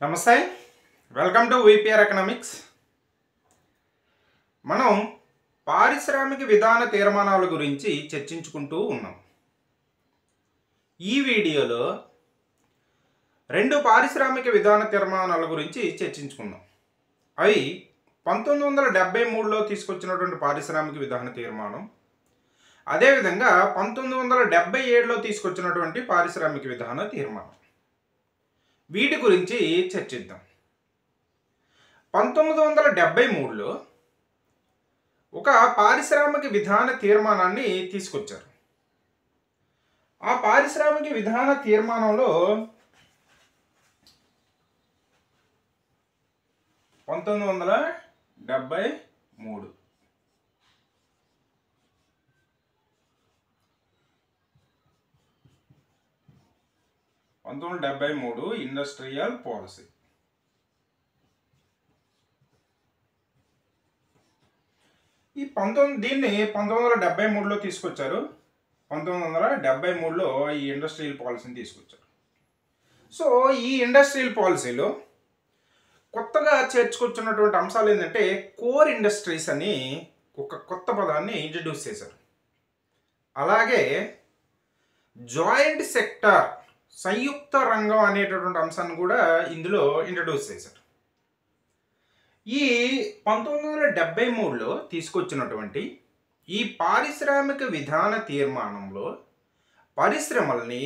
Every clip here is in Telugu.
నమస్తే, వెల్కమ్ టు విపిఆర్ ఎకనామిక్స్. మనం పారిశ్రామిక విధాన తీర్మానాల గురించి చర్చించుకుంటూ ఉన్నాం. ఈ వీడియోలో రెండు పారిశ్రామిక విధాన తీర్మానాల గురించి చర్చించుకుందాం. అవి 1973లో తీసుకొచ్చినటువంటి పారిశ్రామిక విధాన తీర్మానం, అదేవిధంగా 1977లో తీసుకొచ్చినటువంటి పారిశ్రామిక విధాన తీర్మానం. వీటి గురించి చర్చిద్దాం. 1973లో ఒక పారిశ్రామిక విధాన తీర్మానాన్ని తీసుకొచ్చారు. ఆ పారిశ్రామిక విధాన తీర్మానంలో 1973 ఇండస్ట్రియల్ పాలసీ. దీన్ని 1973లో తీసుకొచ్చారు. 1973లో ఈ ఇండస్ట్రియల్ పాలసీని తీసుకొచ్చారు. సో ఈ ఇండస్ట్రియల్ పాలసీలో కొత్తగా చేర్చుకొచ్చినటువంటి అంశాలు ఏంటంటే కోర్ ఇండస్ట్రీస్ అని ఒక కొత్త పదాన్ని ఇంట్రడ్యూస్ చేశారు. అలాగే జాయింట్ సెక్టార్, సంయుక్త రంగం అనేటటువంటి అంశాన్ని కూడా ఇందులో ఇంట్రడ్యూస్ చేశారు. ఈ 1973లో తీసుకొచ్చినటువంటి ఈ పారిశ్రామిక విధాన తీర్మానంలో పరిశ్రమల్ని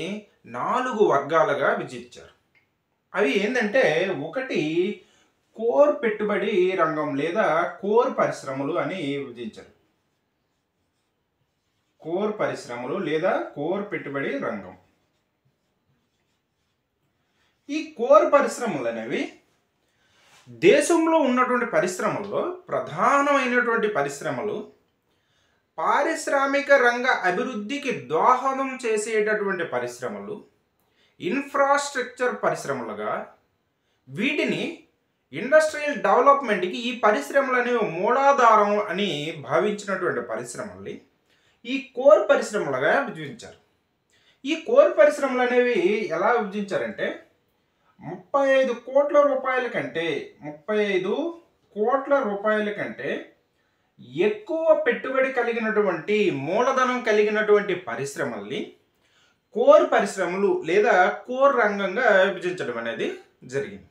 4 వర్గాలుగా విభజించారు. అవి ఏంటంటే, ఒకటి కోర్ పెట్టుబడి రంగం లేదా కోర్ పరిశ్రమలు అని విభజించారు. కోర్ పరిశ్రమలు లేదా కోర్ పెట్టుబడి రంగం. ఈ కోర్ పరిశ్రమలు అనేవి దేశంలో ఉన్నటువంటి పరిశ్రమల్లో ప్రధానమైనటువంటి పరిశ్రమలు, పారిశ్రామిక రంగ అభివృద్ధికి దోహదం చేసేటటువంటి పరిశ్రమలు, ఇన్ఫ్రాస్ట్రక్చర్ పరిశ్రమలుగా, వీటిని ఇండస్ట్రియల్ డెవలప్మెంట్కి ఈ పరిశ్రమలు అనేవి మూలాధారం అని భావించినటువంటి పరిశ్రమల్ని ఈ కోర్ పరిశ్రమలుగా విభజించారు. ఈ కోర్ పరిశ్రమలు అనేవి ఎలా విభజించారంటే, 35 కోట్ల రూపాయల కంటే ఎక్కువ పెట్టుబడి కలిగినటువంటి మూలధనం కలిగినటువంటి పరిశ్రమల్ని కోర్ పరిశ్రమలు లేదా కోర్ రంగంగా విభజించడం అనేది జరిగింది.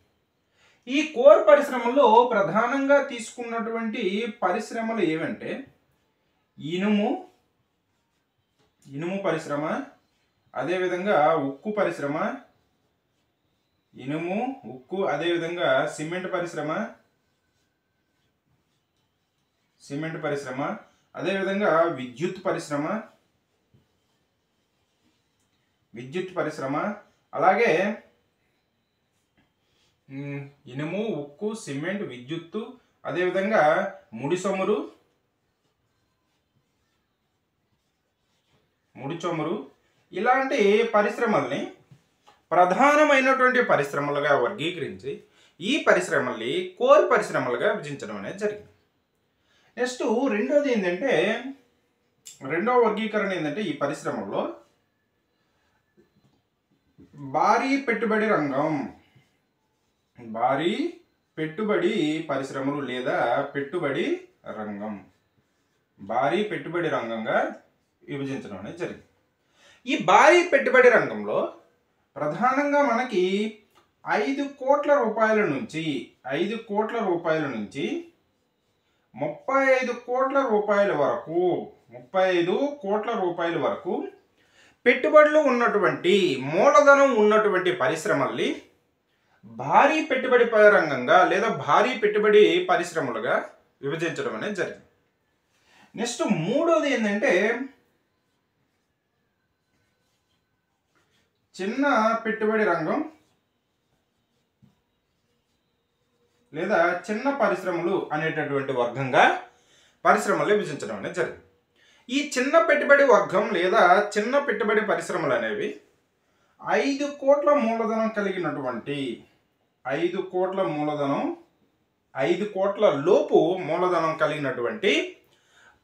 ఈ కోర్ పరిశ్రమల్లో ప్రధానంగా తీసుకున్నటువంటి పరిశ్రమలు ఏవంటే, ఇనుము పరిశ్రమ, అదేవిధంగా ఉక్కు పరిశ్రమ, అదేవిధంగా సిమెంట్ పరిశ్రమ, అదేవిధంగా విద్యుత్ పరిశ్రమ, అలాగే ఇనుము, ఉక్కు, సిమెంట్, విద్యుత్తు, అదేవిధంగా ముడి చమురు ఇలాంటి పరిశ్రమల్ని ప్రధానమైనటువంటి పరిశ్రమలుగా వర్గీకరించి ఈ పరిశ్రమల్ని కోర్ పరిశ్రమలుగా విభజించడం అనేది జరిగింది. నెక్స్ట్ రెండవ వర్గీకరణ ఏంటంటే, ఈ పరిశ్రమల్లో భారీ పెట్టుబడి పరిశ్రమలు లేదా పెట్టుబడి రంగం, భారీ పెట్టుబడి రంగంగా విభజించడం అనేది జరిగింది. ఈ భారీ పెట్టుబడి రంగంలో ప్రధానంగా మనకి 5 కోట్ల రూపాయల నుంచి 35 కోట్ల రూపాయల వరకు పెట్టుబడులు ఉన్నటువంటి మూలధనం ఉన్నటువంటి పరిశ్రమల్ని భారీ పెట్టుబడి రంగంగా లేదా భారీ పెట్టుబడి పరిశ్రమలుగా విభజించడం అనేది జరిగింది. నెక్స్ట్ మూడోది ఏంటంటే, చిన్న పెట్టుబడి రంగం లేదా చిన్న పరిశ్రమలు అనేటటువంటి వర్గంగా పరిశ్రమలు విభజించడం అనేది జరిగింది. ఈ చిన్న పెట్టుబడి వర్గం లేదా చిన్న పెట్టుబడి పరిశ్రమలు అనేవి 5 కోట్ల మూలధనం కలిగినటువంటి 5 కోట్ల లోపు మూలధనం కలిగినటువంటి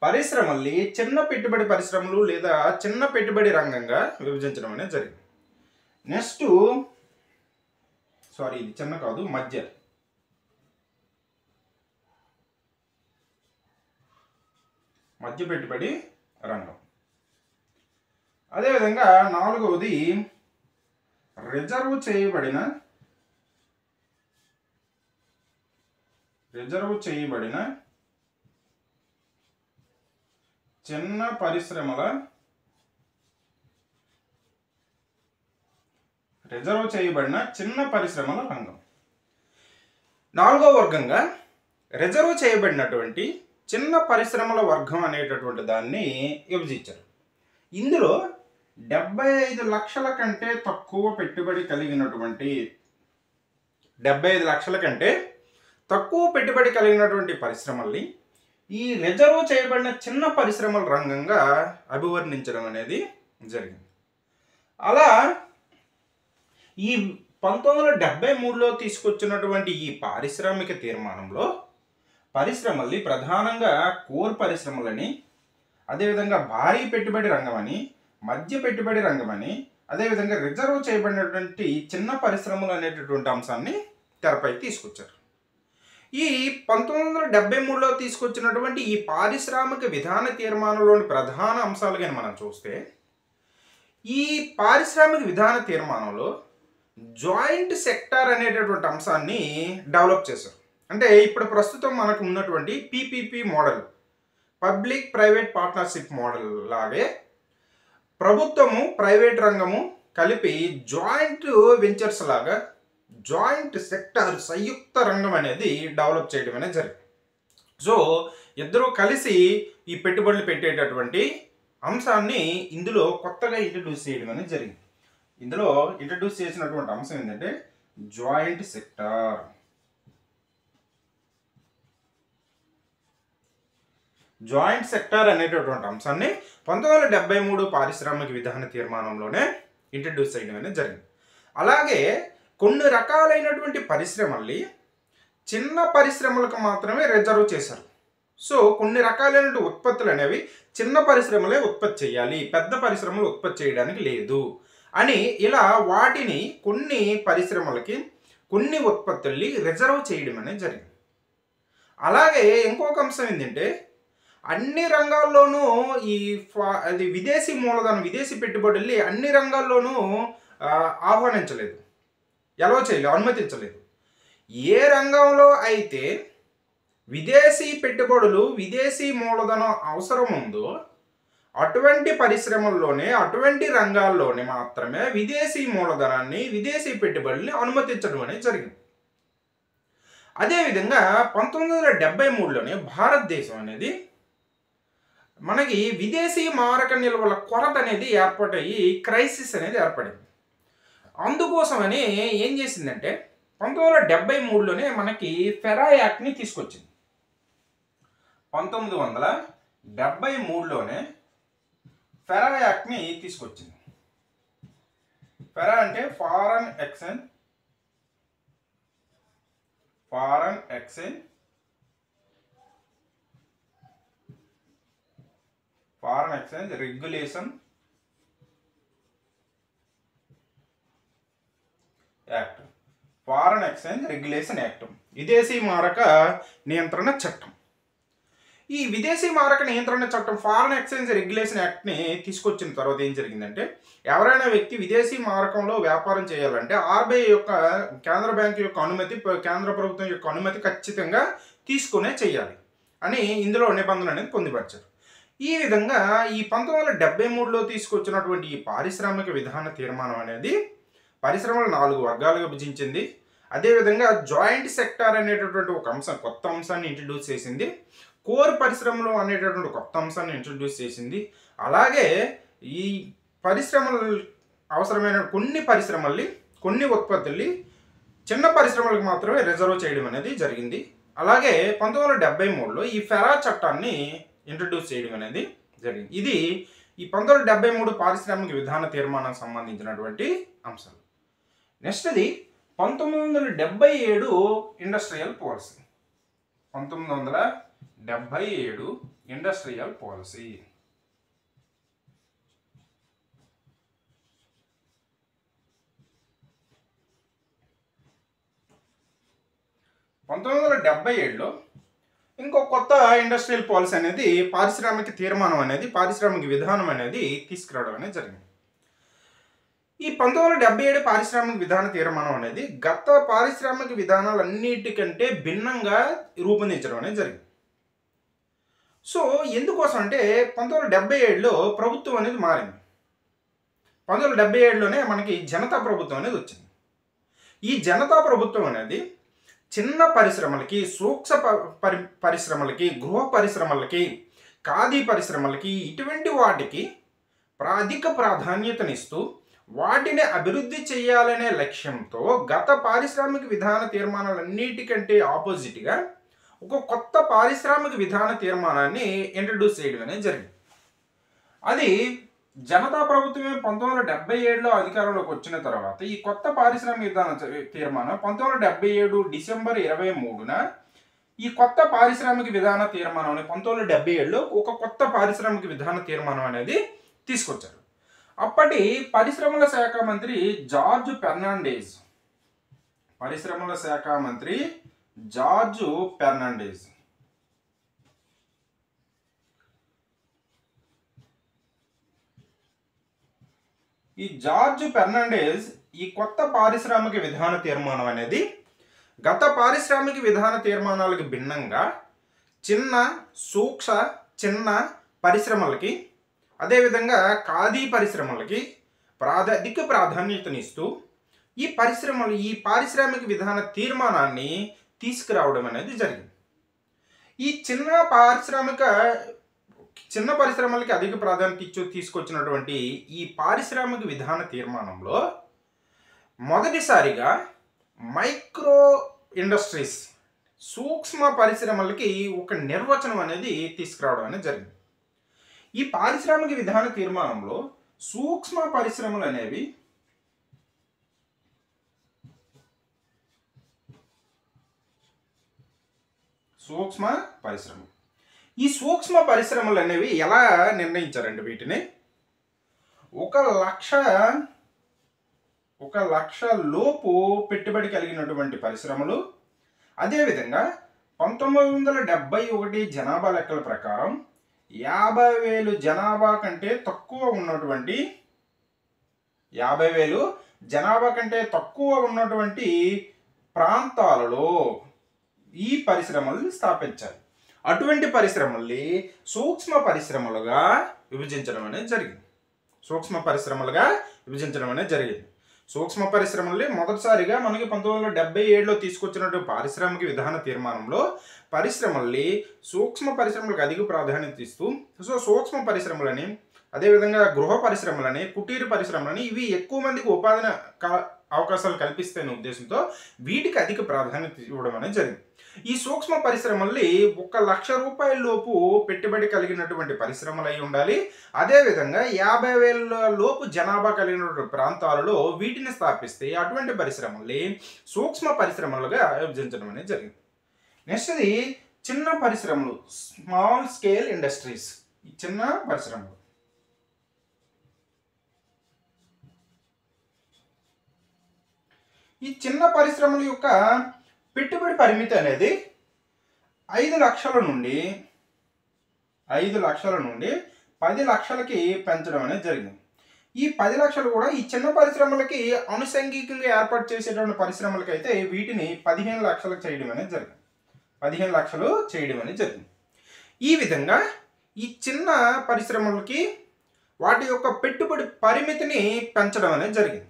పరిశ్రమల్ని చిన్న పెట్టుబడి పరిశ్రమలు లేదా చిన్న పెట్టుబడి రంగంగా విభజించడం అనేది జరిగింది. నెక్స్ట్ సారీ ఇది చిన్న కాదు, మధ్య పెట్టుబడి రంగం. అదేవిధంగా 4వది రిజర్వ్ చేయబడిన చిన్న పరిశ్రమల రంగం. 4వ వర్గంగా రిజర్వ్ చేయబడినటువంటి చిన్న పరిశ్రమల వర్గం అనేటటువంటి దాన్ని విభజించారు. ఇందులో 75 లక్షల కంటే తక్కువ పెట్టుబడి కలిగినటువంటి 75 లక్షల కంటే తక్కువ పెట్టుబడి కలిగినటువంటి పరిశ్రమల్ని ఈ రిజర్వ్ చేయబడిన చిన్న పరిశ్రమల రంగంగా అభివర్ణించడం అనేది జరిగింది. అలా ఈ 1973లో తీసుకొచ్చినటువంటి ఈ పారిశ్రామిక తీర్మానంలో పరిశ్రమల్ని ప్రధానంగా కోర్ పరిశ్రమలని, అదేవిధంగా భారీ పెట్టుబడి రంగమని, మధ్య పెట్టుబడి రంగమని, అదేవిధంగా రిజర్వ్ చేయబడినటువంటి చిన్న పరిశ్రమలు అనేటటువంటి అంశాన్ని తెరపై తీసుకొచ్చారు. ఈ 1973లో తీసుకొచ్చినటువంటి ఈ పారిశ్రామిక విధాన తీర్మానంలోని ప్రధాన అంశాలు కానీ మనం చూస్తే, ఈ పారిశ్రామిక విధాన తీర్మానంలో జాయింట్ సెక్టార్ అనేటటువంటి అంశాన్ని డెవలప్ చేశారు. అంటే ఇప్పుడు ప్రస్తుతం మనకు ఉన్నటువంటి PPP model, public private partnership model లాగే ప్రభుత్వము ప్రైవేట్ రంగము కలిపి జాయింట్ వెంచర్స్ లాగా జాయింట్ సెక్టార్ సంయుక్త రంగం అనేది డెవలప్ చేయడం అనేది జరిగింది. సో ఇద్దరూ కలిసి ఈ పెట్టుబడులు పెట్టేటటువంటి అంశాన్ని ఇందులో కొత్తగా ఇంట్రడ్యూస్ చేయడం అనేది జరిగింది. ఇందులో ఇంట్రడ్యూస్ చేసినటువంటి అంశం ఏంటంటే జాయింట్ సెక్టార్. జాయింట్ సెక్టార్ అనేటటువంటి అంశాన్ని 1973 పారిశ్రామిక విధాన తీర్మానంలోనే ఇంట్రడ్యూస్ చేయడం అనేది జరిగింది. అలాగే కొన్ని రకాలైనటువంటి పరిశ్రమల్ని చిన్న పరిశ్రమలకు మాత్రమే రిజర్వ్ చేశారు. సో కొన్ని రకాలైన ఉత్పత్తులు అనేవి చిన్న పరిశ్రమలే ఉత్పత్తి చేయాలి, పెద్ద పరిశ్రమలు ఉత్పత్తి చేయడానికి లేదు అని ఇలా వాటిని కొన్ని పరిశ్రమలకి కొన్ని ఉత్పత్తుల్ని రిజర్వ్ చేయడం అనేది జరిగింది. అలాగే ఇంకొక అంశం ఏంటంటే అన్ని రంగాల్లోనూ అది విదేశీ మూలధనం, విదేశీ పెట్టుబడుల్ని అన్ని రంగాల్లోనూ ఆహ్వానించలేదు, ఎలవ చేయలేదు, అనుమతించలేదు. ఏ రంగంలో అయితే విదేశీ పెట్టుబడులు, విదేశీ మూలధనం అవసరం ఉందో అటువంటి పరిశ్రమల్లోనే, అటువంటి రంగాల్లోనే మాత్రమే విదేశీ మూలధనాన్ని, విదేశీ పెట్టుబడుల్ని అనుమతించడం అనేది జరిగింది. అదేవిధంగా 1973లోనే భారతదేశం అనేది మనకి విదేశీ మారక నిల్వల కొరత అనేది ఏర్పడయి క్రైసిస్ అనేది ఏర్పడింది. అందుకోసమని ఏం చేసిందంటే 1973లోనే మనకి ఫెరా యాక్ట్ని తీసుకొచ్చింది. 1973లోనే ఫెరా యాక్ట్ని తీసుకొచ్చింది. ఫెరా అంటే foreign exchange regulation act. Foreign exchange regulation act విదేశీ మారక నియంత్రణ చట్టం. ఈ విదేశీ మారక నియంత్రణ చట్టం, ఫారెన్ ఎక్స్చేంజ్ రెగ్యులేషన్ యాక్ట్ని తీసుకొచ్చిన తర్వాత ఏం జరిగిందంటే ఎవరైనా వ్యక్తి విదేశీ మారకంలో వ్యాపారం చేయాలంటే ఆర్బీఐ యొక్క, కేంద్ర బ్యాంకు యొక్క అనుమతి, కేంద్ర ప్రభుత్వం యొక్క అనుమతి ఖచ్చితంగా తీసుకునే చేయాలి అని ఇందులో నిబంధన అనేది పొందుపరిచారు. ఈ విధంగా ఈ 1973లో తీసుకొచ్చినటువంటి ఈ పారిశ్రామిక విధాన తీర్మానం అనేది పరిశ్రమలు 4 వర్గాలుగా విభజించింది. అదేవిధంగా జాయింట్ సెక్టార్ అనేటటువంటి ఒక అంశం, కొత్త అంశాన్ని ఇంట్రడ్యూస్ చేసింది. కోర్ పరిశ్రమలు అనేటటువంటి కొత్త అంశాన్ని ఇంట్రడ్యూస్ చేసింది. అలాగే ఈ పరిశ్రమలు అవసరమైన కొన్ని పరిశ్రమల్ని, కొన్ని ఉత్పత్తుల్ని చిన్న పరిశ్రమలకు మాత్రమే రిజర్వ్ చేయడం అనేది జరిగింది. అలాగే 1973లో ఈ ఫెరా చట్టాన్ని ఇంట్రడ్యూస్ చేయడం అనేది జరిగింది. ఇది ఈ 1973 పారిశ్రామిక విధాన తీర్మానానికి సంబంధించినటువంటి అంశాలు. నెక్స్ట్ది 1977 ఇండస్ట్రియల్ పాలసీ. 1977 industrial policy. 1977లో ఇంకో కొత్త ఇండస్ట్రియల్ పాలసీ అనేది పారిశ్రామిక తీర్మానం అనేది పారిశ్రామిక విధానం అనేది తీసుకురావడం అనేది జరిగింది. ఈ 1977 పారిశ్రామిక విధాన తీర్మానం అనేది గత పారిశ్రామిక విధానాలన్నిటికంటే భిన్నంగా రూపొందించడం అనేది జరిగింది. సో ఎందుకోసం అంటే 1977లో ప్రభుత్వం అనేది మారింది. 1977లోనే మనకి జనతా ప్రభుత్వం అనేది వచ్చింది. ఈ జనతా ప్రభుత్వం అనేది చిన్న పరిశ్రమలకి, సూక్ష్మ పరిశ్రమలకి, గృహ పరిశ్రమలకి, ఖాదీ పరిశ్రమలకి, ఇటువంటి వాటికి అధిక ప్రాధాన్యతనిస్తూ వాటిని అభివృద్ధి చేయాలనే లక్ష్యంతో గత పారిశ్రామిక విధాన తీర్మానాలన్నిటికంటే ఆపోజిట్గా ఒక కొత్త పారిశ్రామిక విధాన తీర్మానాన్ని ఇంట్రడ్యూస్ చేయడం అనేది జరిగింది. అది జనతా ప్రభుత్వమే 1977లో అధికారంలోకి వచ్చిన తర్వాత ఈ కొత్త పారిశ్రామిక విధాన తీర్మానం 1977 డిసెంబర్ 23న ఈ కొత్త పారిశ్రామిక విధాన తీర్మానం 1977లో ఒక కొత్త పారిశ్రామిక విధాన తీర్మానం అనేది తీసుకొచ్చారు. అప్పటి పరిశ్రమల శాఖ మంత్రి జార్జ్ ఫెర్నాండెజ్, పరిశ్రమల శాఖ మంత్రి జార్జ్ ఫెర్నాండెజ్ ఈ జార్జ్ ఫెర్నాండెజ్ ఈ కొత్త పారిశ్రామిక విధాన తీర్మానం అనేది గత పారిశ్రామిక విధాన తీర్మానాలకు భిన్నంగా చిన్న పరిశ్రమలకి, అదేవిధంగా ఖాదీ పరిశ్రమలకి అధిక ప్రాధాన్యతనిస్తూ ఈ పారిశ్రామిక విధాన తీర్మానాన్ని తీసుకురావడం అనేది జరిగింది. ఈ చిన్న పరిశ్రమలకి అధిక ప్రాధాన్యత తీసుకొచ్చినటువంటి ఈ పారిశ్రామిక విధాన తీర్మానంలో మొదటిసారిగా మైక్రో ఇండస్ట్రీస్, సూక్ష్మ పరిశ్రమలకి ఒక నిర్వచనం అనేది తీసుకురావడం అనేది జరిగింది. ఈ పారిశ్రామిక విధాన తీర్మానంలో సూక్ష్మ పరిశ్రమలు అనేవి ఈ సూక్ష్మ పరిశ్రమలు అనేవి ఎలా నిర్ణయించారంటే వీటిని 1,00,000 లోపు పెట్టుబడి కలిగినటువంటి పరిశ్రమలు, అదేవిధంగా 1971 జనాభా లెక్కల ప్రకారం 50,000 జనాభా కంటే తక్కువ ఉన్నటువంటి ప్రాంతాలలో ఈ పరిశ్రమల్ని స్థాపించాలి. అటువంటి పరిశ్రమల్ని సూక్ష్మ పరిశ్రమలుగా విభజించడం అనేది జరిగింది. సూక్ష్మ పరిశ్రమల్ని మొదటిసారిగా మనకి 1977లో తీసుకొచ్చినటువంటి పారిశ్రామిక విధాన తీర్మానంలో పరిశ్రమల్ని సూక్ష్మ పరిశ్రమలకు అధిక ప్రాధాన్యత ఇస్తూ సూక్ష్మ పరిశ్రమలని, అదేవిధంగా గృహ పరిశ్రమలని, కుటీర పరిశ్రమలని ఇవి ఎక్కువ మందికి ఉపాధి అవకాశాలు కల్పిస్తున్న ఉద్దేశంతో వీటికి అధిక ప్రాధాన్యత ఇవ్వడం అనేది జరిగింది. ఈ సూక్ష్మ పరిశ్రమల్ని 1,00,000 లోపు పెట్టుబడి కలిగినటువంటి పరిశ్రమలు అయి ఉండాలి. అదేవిధంగా 50,000 లోపు జనాభా కలిగినటువంటి ప్రాంతాలలో వీటిని స్థాపిస్తే అటువంటి పరిశ్రమల్ని సూక్ష్మ పరిశ్రమలుగా విభజించడం అనేది జరిగింది. నెక్స్ట్ది చిన్న పరిశ్రమలు, స్మాల్ స్కేల్ ఇండస్ట్రీస్. ఈ చిన్న పరిశ్రమలు ఈ చిన్న పరిశ్రమల యొక్క పెట్టుబడి పరిమితి అనేది 5 లక్షల నుండి 10 లక్షలకి పెంచడం అనేది జరిగింది. ఈ 10 లక్షలు కూడా ఈ చిన్న పరిశ్రమలకి అనుసంఘికంగా ఏర్పాటు చేసేటువంటి పరిశ్రమలకి అయితే వీటిని 15 లక్షలకు చేయడం అనేది జరిగింది. 15 లక్షలు చేయడం అనేది జరిగింది. ఈ విధంగా ఈ చిన్న పరిశ్రమలకి వాటి యొక్క పెట్టుబడి పరిమితిని పెంచడం అనేది జరిగింది.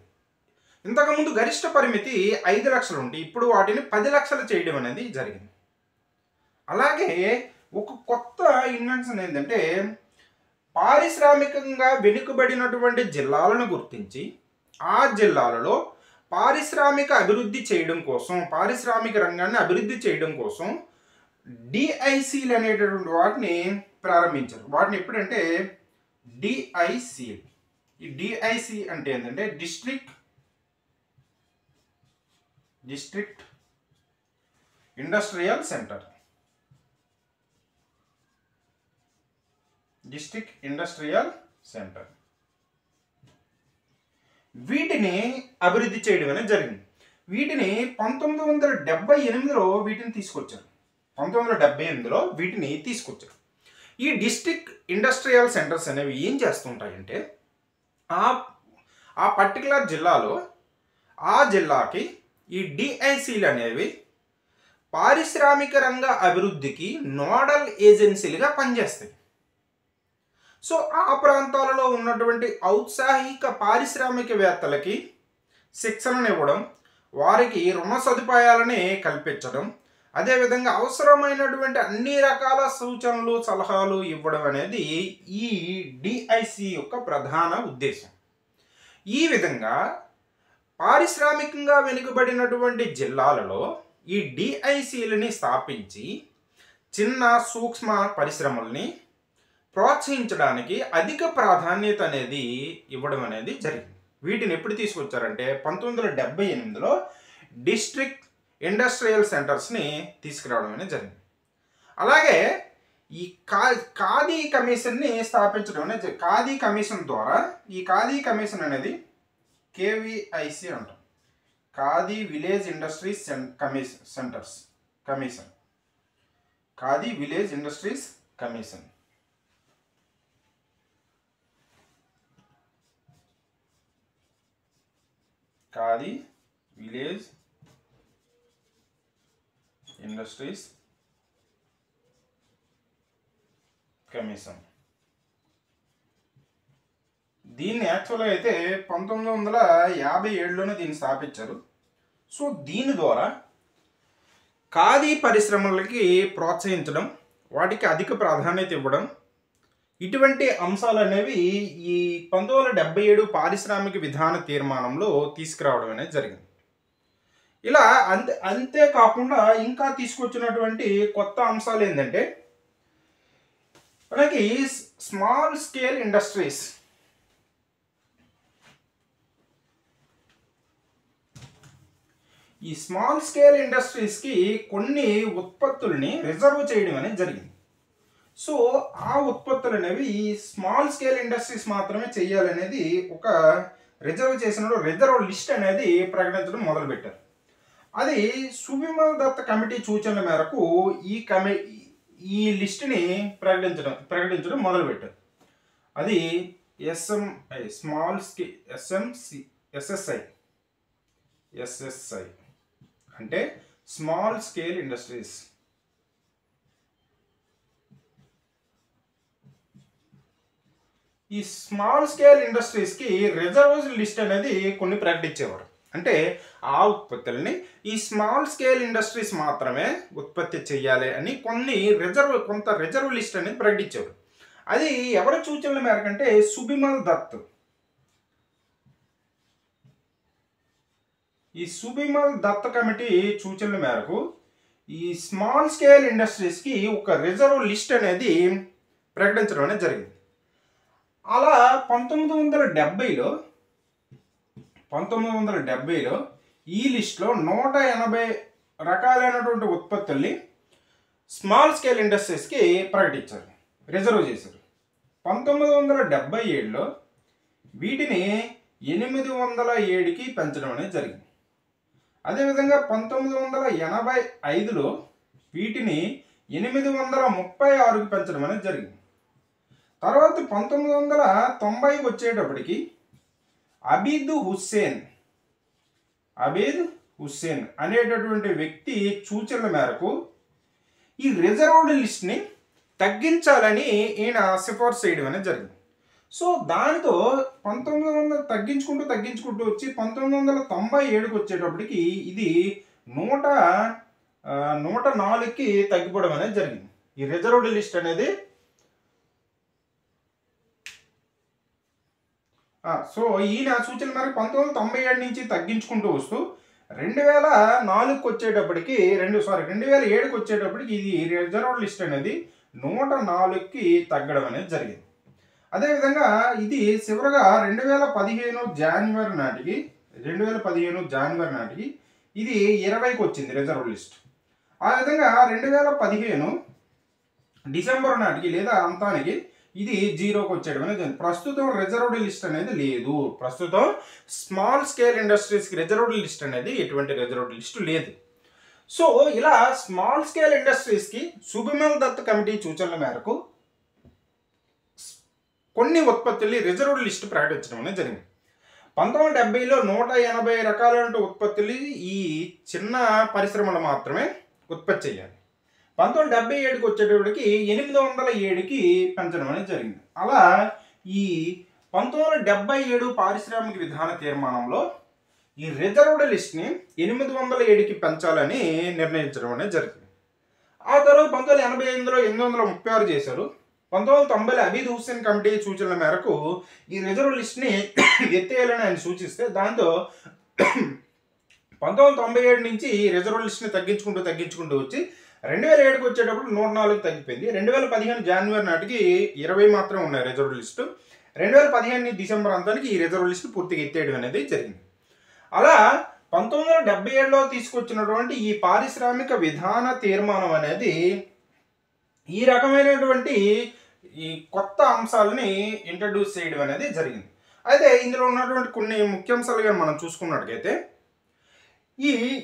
ఇంతకుముందు గరిష్ట పరిమితి 5 లక్షలు ఉంటే ఇప్పుడు వాటిని 10 లక్షలు చేయడం అనేది జరిగింది. అలాగే ఒక కొత్త ఇన్వెన్షన్ ఏంటంటే పారిశ్రామికంగా వెనుకబడినటువంటి జిల్లాలను గుర్తించి ఆ జిల్లాలలో పారిశ్రామిక రంగాన్ని అభివృద్ధి చేయడం కోసం డిఐసీలు అనేటటువంటి వాటిని ప్రారంభించారు. వాటిని ఎప్పుడంటే డిఐసి. ఈ డిఐసి అంటే ఏంటంటే డిస్ట్రిక్ట్ ఇండస్ట్రియల్ సెంటర్. వీటిని అభివృద్ధి చేయడం అనేది జరిగింది. వీటిని 1978లో వీటిని తీసుకొచ్చారు. 1978లో వీటిని తీసుకొచ్చారు. ఈ డిస్ట్రిక్ట్ ఇండస్ట్రియల్ సెంటర్స్ అనేవి ఏం చేస్తుంటాయంటే ఆ పర్టికులర్ జిల్లాలో ఆ జిల్లాకి ఈ డిఐసిలు అనేవి పారిశ్రామిక రంగ అభివృద్ధికి నోడల్ ఏజెన్సీలుగా పనిచేస్తాయి. సో ఆ ప్రాంతాలలో ఉన్నటువంటి ఔత్సాహిక పారిశ్రామికవేత్తలకి శిక్షణనివ్వడం, వారికి రుణ సదుపాయాలని కల్పించడం, అదేవిధంగా అవసరమైనటువంటి అన్ని రకాల సూచనలు సలహాలు ఇవ్వడం అనేది ఈ డిఐసి యొక్క ప్రధాన ఉద్దేశం. ఈ విధంగా పారిశ్రామికంగా వెనుకబడినటువంటి జిల్లాలలో ఈ డిఐసిలని స్థాపించి చిన్న సూక్ష్మ పరిశ్రమల్ని ప్రోత్సహించడానికి అధిక ప్రాధాన్యత అనేది ఇవ్వడం అనేది జరిగింది. వీటిని ఎప్పుడు తీసుకొచ్చారంటే 1978లో డిస్ట్రిక్ట్ ఇండస్ట్రియల్ సెంటర్స్ని తీసుకురావడం అనేది జరిగింది. అలాగే ఈ ఖాదీ కమిషన్ని స్థాపించడం అనేది ఖాదీ కమిషన్ ద్వారా ఈ ఖాదీ కమిషన్ అనేది కేవిఐసి అంటాం, khadi village industries centres commission, khadi village industries commission. Khadi village industries commission. దీన్ని యాక్చువల్గా అయితే 1957లోనే దీన్ని స్థాపించారు. సో దీని ద్వారా ఖాదీ పరిశ్రమలకి ప్రోత్సహించడం, వాటికి అధిక ప్రాధాన్యత ఇవ్వడం, ఇటువంటి అంశాలు అనేవి ఈ 1977 పారిశ్రామిక విధాన తీర్మానంలో తీసుకురావడం అనేది జరిగింది. ఇలా అంతేకాకుండా ఇంకా తీసుకొచ్చినటువంటి కొత్త అంశాలు ఏంటంటే మనకి స్మాల్ స్కేల్ ఇండస్ట్రీస్. ఈ స్మాల్ స్కేల్ ఇండస్ట్రీస్కి కొన్ని ఉత్పత్తుల్ని రిజర్వ్ చేయడం అనేది జరిగింది. సో ఆ ఉత్పత్తులు అనేవి ఈ స్మాల్ స్కేల్ ఇండస్ట్రీస్ మాత్రమే చేయాలనేది ఒక రిజర్వ్ లిస్ట్ అనేది ప్రకటించడం మొదలుపెట్టారు. అది సువిమల్ దత్ కమిటీ సూచనల మేరకు ఈ లిస్టుని ప్రకటించడం మొదలుపెట్టారు. అది ఎస్ఎస్ఐ అంటే స్మాల్ స్కేల్ ఇండస్ట్రీస్. ఈ స్మాల్ స్కేల్ ఇండస్ట్రీస్కి రిజర్వ్ లిస్ట్ అనేది కొన్ని ప్రకటించేవారు. అంటే ఆ ఉత్పత్తుల్ని ఈ స్మాల్ స్కేల్ ఇండస్ట్రీస్ మాత్రమే ఉత్పత్తి చేయాలి అని కొంత రిజర్వ్ లిస్ట్ అనేది ప్రకటించేవారు. అది ఎవరి సూచనల మేరకు అంటే సుబిమల్ దత్. ఈ సుబిమల్ దత్ కమిటీ సూచనల మేరకు ఈ స్మాల్ స్కేల్ ఇండస్ట్రీస్కి ఒక రిజర్వ్ లిస్ట్ అనేది ప్రకటించడం అనేది జరిగింది. అలా 1970లో ఈ లిస్ట్లో 180 రకాలైనటువంటి ఉత్పత్తుల్ని స్మాల్ స్కేల్ ఇండస్ట్రీస్కి ప్రకటించారు, రిజర్వ్ చేశారు. 1977లో వీటిని 807కి పెంచడం అనేది జరిగింది. అదేవిధంగా 1985లో వీటిని 836కి పెంచడం అనేది జరిగింది. తర్వాత 1990కి వచ్చేటప్పటికి అబీద్ హుస్సేన్ అనేటటువంటి వ్యక్తి సూచనల మేరకు ఈ రిజర్వ్డ్ లిస్ట్ని తగ్గించాలని ఈయన సిఫార్సు చేయడం అనేది జరిగింది. సో దానితో 1900 తగ్గించుకుంటూ వచ్చి 1997కి వచ్చేటప్పటికి ఇది 104కి తగ్గిపోవడం అనేది జరిగింది. ఈ రిజర్వ్డ్ లిస్ట్ అనేది సో ఈయన సూచన మేరకు 1997 నుంచి తగ్గించుకుంటూ వస్తూ 2007కి వచ్చేటప్పటికి ఇది రిజర్వ్డ్ లిస్ట్ అనేది 104కి తగ్గడం అనేది జరిగింది. అదేవిధంగా ఇది చివరగా 2015 జాన్వరి నాటికి ఇది 20కి వచ్చింది రిజర్వ్ లిస్ట్. ఆ విధంగా 2015 డిసెంబర్ నాటికి లేదా అంతానికి ఇది జీరోకి వచ్చేయడం అనేది ప్రస్తుతం రిజర్వ్డ్ లిస్ట్ అనేది లేదు. ప్రస్తుతం స్మాల్ స్కేల్ ఇండస్ట్రీస్కి రిజర్వ్డ్ లిస్ట్ అనేది ఎటువంటి రిజర్వ్డ్ లిస్ట్ లేదు. సో ఇలా స్మాల్ స్కేల్ ఇండస్ట్రీస్కి శుభమల్ దత్ కమిటీ సూచనల మేరకు కొన్ని ఉత్పత్తుల్ని రిజర్వ్డ్ లిస్ట్ ప్రకటించడం అనేది జరిగింది. 1970లో 180 రకాలైన ఉత్పత్తులు ఈ చిన్న పరిశ్రమలు మాత్రమే ఉత్పత్తి చేయాలి. 1977కి వచ్చేటప్పటికి 807కి పెంచడం అనేది జరిగింది. అలా ఈ 1977 పారిశ్రామిక విధాన తీర్మానంలో ఈ రిజర్వ్డ్ లిస్ట్ని 807కి పెంచాలని నిర్ణయించడం అనేది జరిగింది. ఆ తర్వాత 1988లో 836 చేశారు. 1990లో అబీద్ హుస్సేన్ కమిటీ సూచనల మేరకు ఈ రిజర్వ్ లిస్ట్ని ఎత్తేయాలని ఆయన సూచిస్తే దాంతో 1997 నుంచి ఈ రిజర్వ్ లిస్ట్ని తగ్గించుకుంటూ వచ్చి 2007కి వచ్చేటప్పుడు 104కి తగ్గిపోయింది. 2015 జనవరి నాటికి 20 మాత్రమే ఉన్నాయి రిజర్వ్ లిస్టు. 2015 డిసెంబర్ అంతానికి ఈ రిజర్వ్ లిస్ట్ పూర్తిగా ఎత్తేయడం అనేది జరిగింది. అలా 1977లో తీసుకొచ్చినటువంటి ఈ పారిశ్రామిక విధాన తీర్మానం అనేది ఈ రకమైనటువంటి ఈ కొత్త అంశాలని ఇంట్రడ్యూస్ చేయడం అనేది జరిగింది. అయితే ఇందులో ఉన్నటువంటి కొన్ని ముఖ్యాంశాలుగా మనం చూసుకున్నట్టుగైతే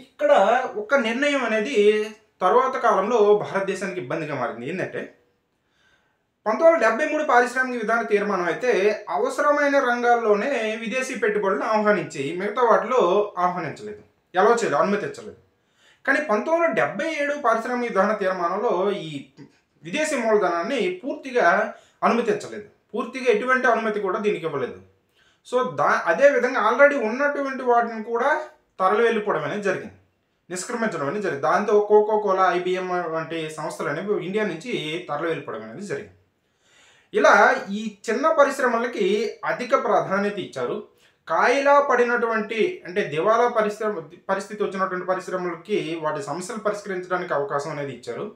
ఇక్కడ ఒక నిర్ణయం అనేది తరువాత కాలంలో భారతదేశానికి ఇబ్బందిగా మారింది. ఏంటంటే 1973 పారిశ్రామిక విధాన తీర్మానం అయితే అవసరమైన రంగాల్లోనే విదేశీ పెట్టుబడులను ఆహ్వానించి మిగతా వాటిలో ఆహ్వానించలేదు, ఎలా చేయలేదు, అనుమతించలేదు. కానీ 1977 పారిశ్రామిక విధాన తీర్మానంలో ఈ విదేశీ మూలధనాన్ని పూర్తిగా అనుమతించలేదు, పూర్తిగా ఎటువంటి అనుమతి కూడా దీనికి ఇవ్వలేదు. సో అదేవిధంగా ఆల్రెడీ ఉన్నటువంటి వాటిని కూడా తరలి వెళ్ళిపోవడం అనేది జరిగింది, నిష్క్రమించడం అనేది జరిగింది. దాంతో కోకోకోలా, IBM వంటి సంస్థలు అనేవి ఇండియా నుంచి తరలి వెళ్ళిపోవడం అనేది జరిగింది. ఇలా ఈ చిన్న పరిశ్రమలకి అధిక ప్రాధాన్యత ఇచ్చారు. కాయిలా పడినటువంటి అంటే దివాలా పరిస్థితి వచ్చినటువంటి పరిశ్రమలకి వాటి సమస్యలు పరిష్కరించడానికి అవకాశం అనేది ఇచ్చారు.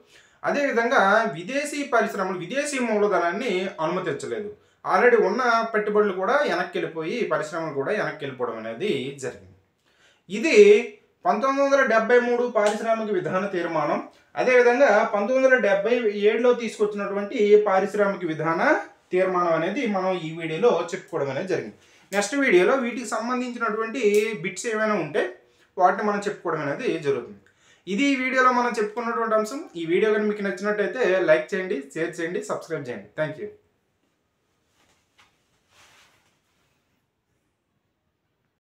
అదేవిధంగా విదేశీ పరిశ్రమలు, విదేశీ మూలధనాన్ని అనుమతించలేదు. ఆల్రెడీ ఉన్న పెట్టుబడులు కూడా వెనక్కి వెళ్ళిపోయి పరిశ్రమలు కూడా వెనక్కి వెళ్ళిపోవడం అనేది జరిగింది. ఇది 1973 పారిశ్రామిక విధాన తీర్మానం. అదేవిధంగా 1977లో తీసుకొచ్చినటువంటి పారిశ్రామిక విధాన తీర్మానం అనేది మనం ఈ వీడియోలో చెప్పుకోవడం అనేది జరిగింది. నెక్స్ట్ వీడియోలో వీటికి సంబంధించినటువంటి బిట్స్ ఏమైనా ఉంటే వాటిని మనం చెప్పుకోవడం అనేది జరుగుతుంది. ఇది ఈ వీడియోలో మనం చెప్పుకున్నటువంటి అంశం. ఈ వీడియో కానీ మీకు నచ్చినట్టయితే లైక్ చేయండి, షేర్ చేయండి, సబ్స్క్రైబ్ చేయండి. Thank you.